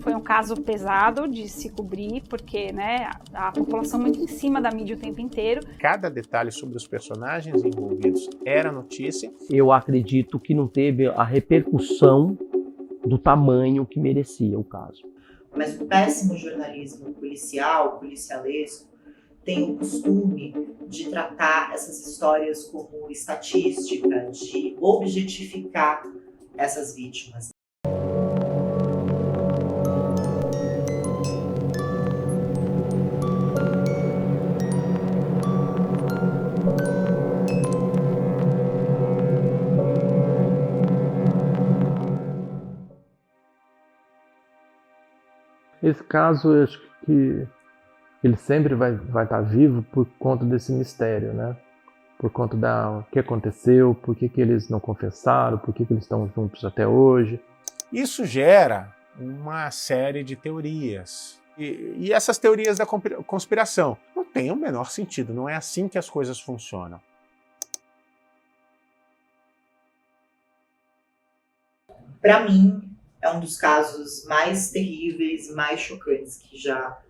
Foi um caso pesado de se cobrir, porque, né, a população muito em cima da mídia o tempo inteiro. Cada detalhe sobre os personagens envolvidos era notícia. Eu acredito que não teve a repercussão do tamanho que merecia o caso. Mas o péssimo jornalismo policial, policialesco, tem o costume de tratar essas histórias como estatística, de objetificar essas vítimas. Esse caso, eu acho que ele sempre vai estar vivo por conta desse mistério, né? Por conta do que aconteceu, por que eles não confessaram, por que eles estão juntos até hoje. Isso gera uma série de teorias. E essas teorias da conspiração não têm o menor sentido, não é assim que as coisas funcionam. Para mim, é um dos casos mais terríveis, mais chocantes que já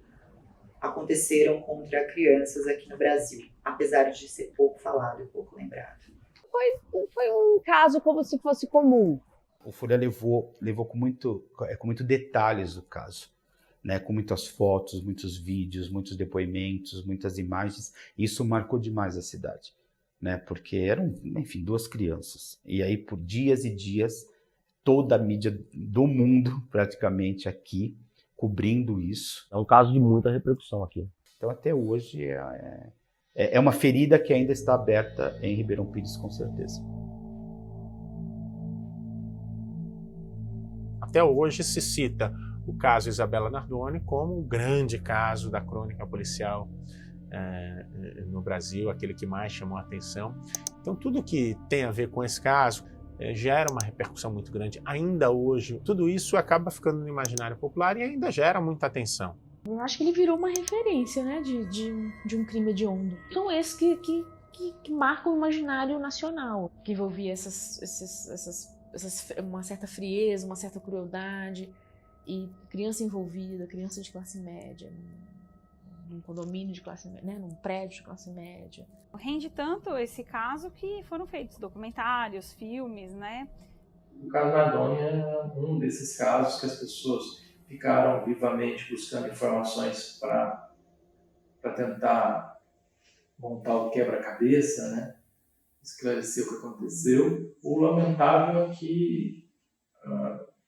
aconteceram contra crianças aqui no Brasil, apesar de ser pouco falado e pouco lembrado. Foi um caso como se fosse comum. O Folha levou com muito detalhes o caso, né? Com muitas fotos, muitos vídeos, muitos depoimentos, muitas imagens. Isso marcou demais a cidade, né? Porque eram, enfim, 2 crianças. E aí, por dias e dias, toda a mídia do mundo, praticamente, aqui, cobrindo isso. É um caso de muita repercussão aqui. Então, até hoje, é uma ferida que ainda está aberta em Ribeirão Pires, com certeza. Até hoje se cita o caso Isabela Nardoni como o grande caso da crônica policial no Brasil, aquele que mais chamou a atenção. Então, tudo que tem a ver com esse caso gera uma repercussão muito grande. Ainda hoje, tudo isso acaba ficando no imaginário popular e ainda gera muita atenção. Eu acho que ele virou uma referência, né, de um crime hediondo. São esses que marcam o imaginário nacional, que envolvia uma certa frieza, uma certa crueldade, e criança envolvida, criança de classe média, num condomínio de classe média, né, num prédio de classe média. Rende tanto esse caso que foram feitos documentários, filmes, né? O caso Nardoni é um desses casos que as pessoas ficaram vivamente buscando informações para tentar montar o quebra-cabeça, né? Esclarecer o que aconteceu. O lamentável é que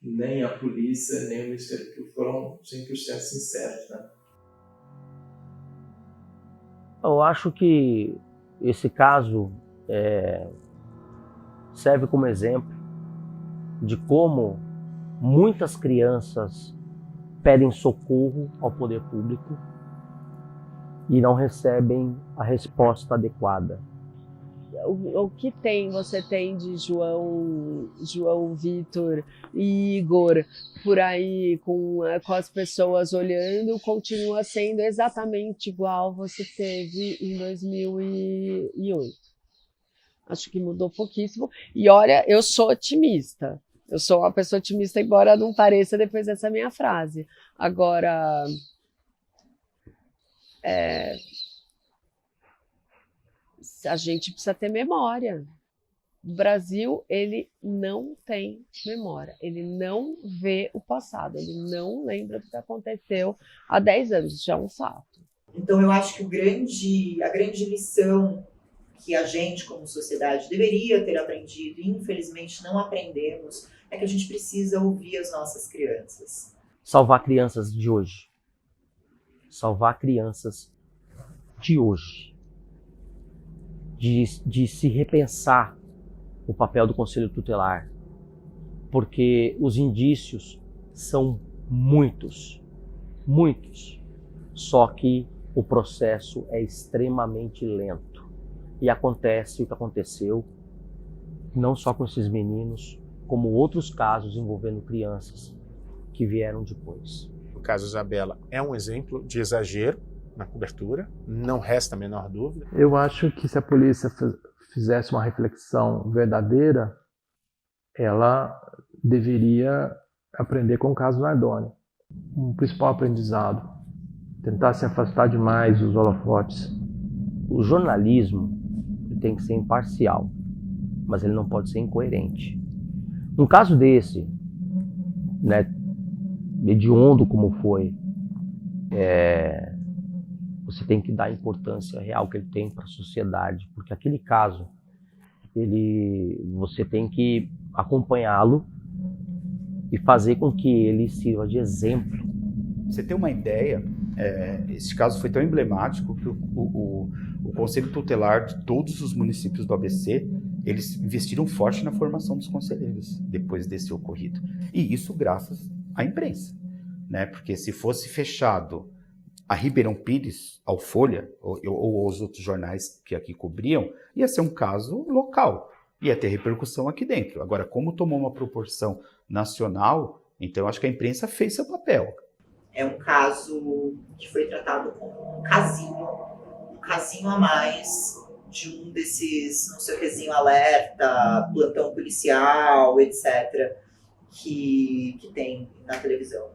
nem a polícia, nem o Ministério Público foram 100% sinceros, né? Eu acho que esse caso serve como exemplo de como muitas crianças pedem socorro ao poder público e não recebem a resposta adequada. O que você tem de João Vitor e Igor por aí com as pessoas olhando, continua sendo exatamente igual você teve em 2008. Acho que mudou pouquíssimo. E olha, eu sou otimista. Eu sou uma pessoa otimista, embora não pareça depois dessa minha frase. Agora, a gente precisa ter memória. O Brasil, ele não tem memória. Ele não vê o passado. Ele não lembra do que aconteceu há 10 anos. Isso já é um fato. Então, eu acho que a grande lição que a gente, como sociedade, deveria ter aprendido, e infelizmente não aprendemos, é que a gente precisa ouvir as nossas crianças. Salvar crianças de hoje. Salvar crianças de hoje. De se repensar o papel do Conselho Tutelar. Porque os indícios são muitos. Muitos. Só que o processo é extremamente lento. E acontece o que aconteceu, não só com esses meninos, como outros casos envolvendo crianças que vieram depois. O caso Isabela é um exemplo de exagero na cobertura, não resta a menor dúvida. Eu acho que se a polícia fizesse uma reflexão verdadeira, ela deveria aprender com o caso Nardoni. Um principal aprendizado, tentar se afastar demais dos holofotes. O jornalismo tem que ser imparcial, mas ele não pode ser incoerente. Num caso desse, né, hediondo como foi, você tem que dar a importância real que ele tem para a sociedade, porque aquele caso, você tem que acompanhá-lo e fazer com que ele sirva de exemplo. Você tem uma ideia, esse caso foi tão emblemático que o Conselho Tutelar de todos os municípios do ABC, eles investiram forte na formação dos conselheiros depois desse ocorrido. E isso graças à imprensa, né? Porque se fosse fechado a Ribeirão Pires, ao Folha, ou os outros jornais que aqui cobriam, ia ser um caso local, ia ter repercussão aqui dentro. Agora, como tomou uma proporção nacional, então eu acho que a imprensa fez seu papel. É um caso que foi tratado como um casinho a mais de um desses, não sei o quezinho, alerta, plantão policial, etc., que tem na televisão.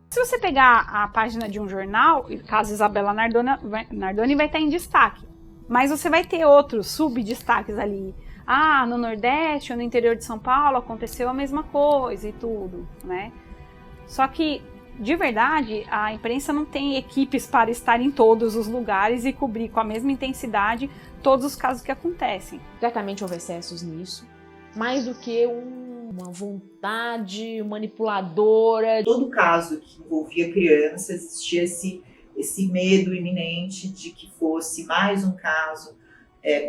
Se você pegar a página de um jornal, o caso Isabela Nardoni vai estar em destaque. Mas você vai ter outros subdestaques ali. Ah, no Nordeste ou no interior de São Paulo aconteceu a mesma coisa e tudo, né? Só que, de verdade, a imprensa não tem equipes para estar em todos os lugares e cobrir com a mesma intensidade todos os casos que acontecem. Certamente houve excessos nisso, mais do que uma vontade manipuladora. Todo caso que envolvia crianças, existia esse medo iminente de que fosse mais um caso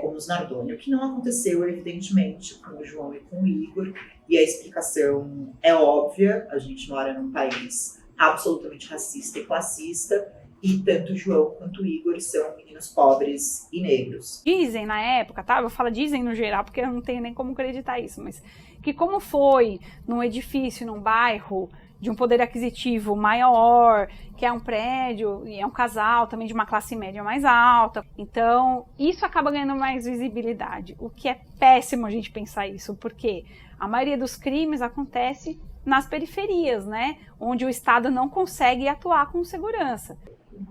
como os Nardoni, o que não aconteceu, evidentemente, com o João e com o Igor, e a explicação é óbvia. A gente mora num país absolutamente racista e classista, e tanto o João quanto o Igor são meninos pobres e negros. Dizem na época, tá? Eu falo dizem no geral, porque eu não tenho nem como acreditar isso, mas que como foi num edifício, num bairro de um poder aquisitivo maior, que é um prédio e é um casal também de uma classe média mais alta, então isso acaba ganhando mais visibilidade, o que é péssimo a gente pensar isso, porque a maioria dos crimes acontece nas periferias, né? Onde o Estado não consegue atuar com segurança.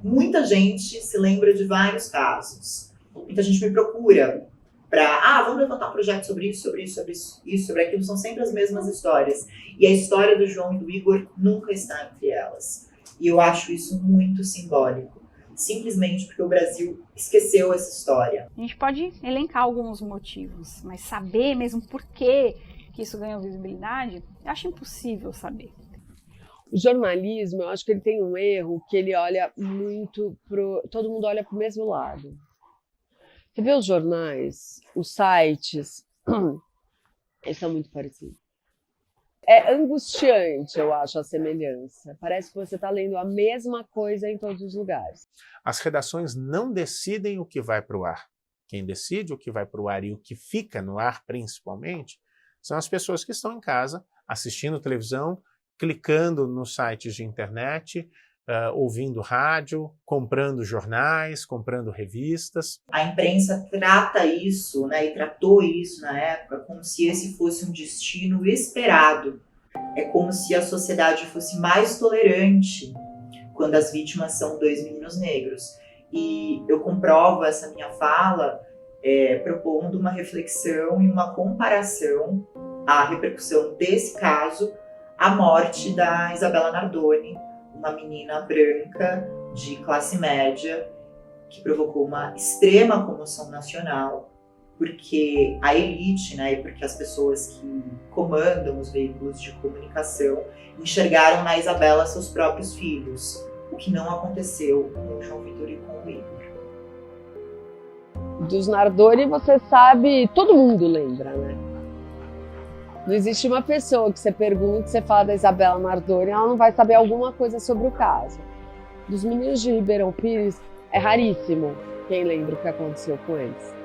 Muita gente se lembra de vários casos. Muita gente me procura para, vamos levantar um projeto sobre isso, sobre aquilo. São sempre as mesmas histórias. E a história do João e do Igor nunca está entre elas. E eu acho isso muito simbólico. Simplesmente porque o Brasil esqueceu essa história. A gente pode elencar alguns motivos, mas saber mesmo por que isso ganhou visibilidade, eu acho impossível saber. O jornalismo, eu acho que ele tem um erro, que ele olha muito todo mundo olha para o mesmo lado. Você vê os jornais, os sites, eles são muito parecidos. É angustiante, eu acho, a semelhança. Parece que você está lendo a mesma coisa em todos os lugares. As redações não decidem o que vai para o ar. Quem decide o que vai para o ar e o que fica no ar, principalmente, são as pessoas que estão em casa, assistindo televisão, clicando nos sites de internet, ouvindo rádio, comprando jornais, comprando revistas. A imprensa trata isso, né, e tratou isso na época como se esse fosse um destino esperado. É como se a sociedade fosse mais tolerante quando as vítimas são 2 meninos negros. E eu comprovo essa minha fala propondo uma reflexão e uma comparação à repercussão desse caso, à morte da Isabela Nardoni, uma menina branca de classe média que provocou uma extrema comoção nacional, porque a elite, né, e porque as pessoas que comandam os veículos de comunicação enxergaram na Isabela seus próprios filhos, o que não aconteceu com o João Vitor e com o Igor. Dos Nardoni, você sabe, todo mundo lembra, né? Não existe uma pessoa que você pergunta, que você fala da Isabela Nardoni, ela não vai saber alguma coisa sobre o caso. Dos meninos de Ribeirão Pires, é raríssimo quem lembra o que aconteceu com eles.